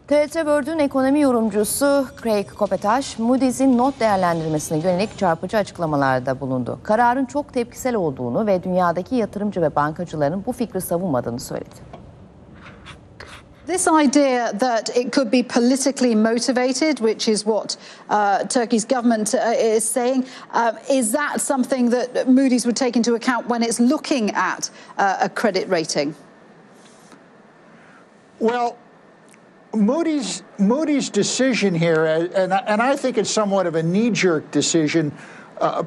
TRT World'un ekonomi yorumcusu Copetas, Moody's'in not değerlendirmesine yönelik çarpıcı açıklamalarda bulundu. Kararın çok tepkisel olduğunu ve dünyadaki yatırımcı ve bankacıların bu fikri savunmadığını söyledi. This idea that it could be politically motivated, which is what Turkey's government is saying, is that something that Moody's would take into account when it's looking at a credit rating? Well, Moody's decision here, and I think it's somewhat of a knee-jerk decision,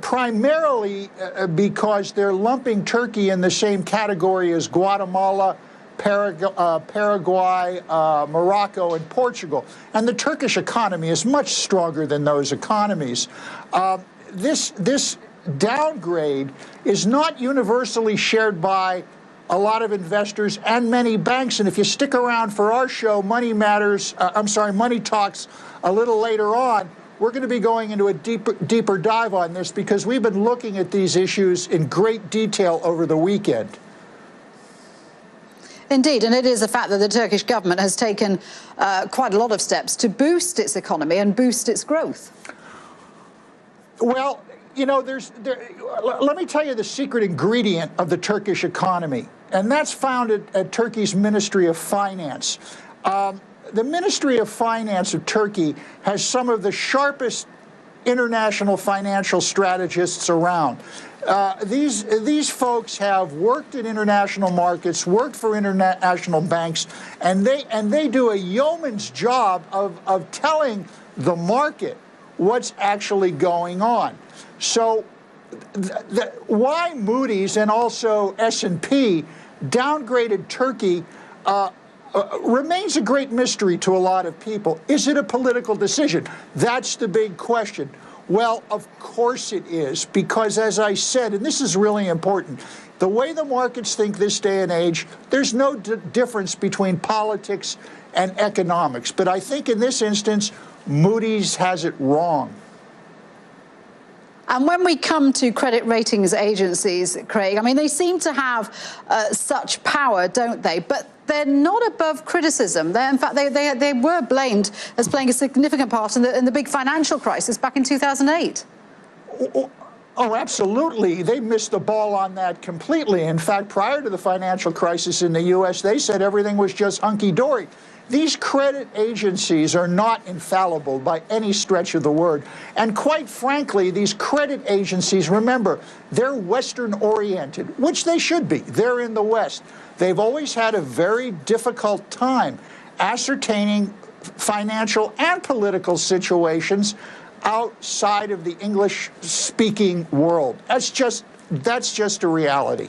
primarily because they're lumping Turkey in the same category as Guatemala, Paraguay, Morocco, and Portugal. And the Turkish economy is much stronger than those economies. This downgrade is not universally shared by a lot of investors and many banks. And if you stick around for our show, Money Talks, a little later on, we're going to be going into a deeper dive on this because we've been looking at these issues in great detail over the weekend. Indeed, and it is a fact that the Turkish government has taken quite a lot of steps to boost its economy and boost its growth. Well, you know, let me tell you the secret ingredient of the Turkish economy, and that's found at Turkey's Ministry of Finance. The Ministry of Finance of Turkey has some of the sharpest international financial strategists around. These folks have worked in international markets, worked for international banks, and they do a yeoman's job of telling the market what's actually going on. So why Moody's and also S&P downgraded Turkey remains a great mystery to a lot of people. Is it a political decision? That's the big question. Well, of course it is, because as I said, and this is really important, the way the markets think this day and age, there's no difference between politics and economics. But I think in this instance, Moody's has it wrong. And when we come to credit ratings agencies, Craig, I mean, they seem to have such power, don't they? But they're not above criticism. In fact, they were blamed as playing a significant part in the big financial crisis back in 2008. Oh, absolutely. They missed the ball on that completely. In fact, prior to the financial crisis in the U.S., they said everything was just hunky-dory. These credit agencies are not infallible by any stretch of the word. And quite frankly, these credit agencies, remember, they're Western-oriented, which they should be. They're in the West. They've always had a very difficult time ascertaining financial and political situations outside of the English-speaking world. That's just a reality.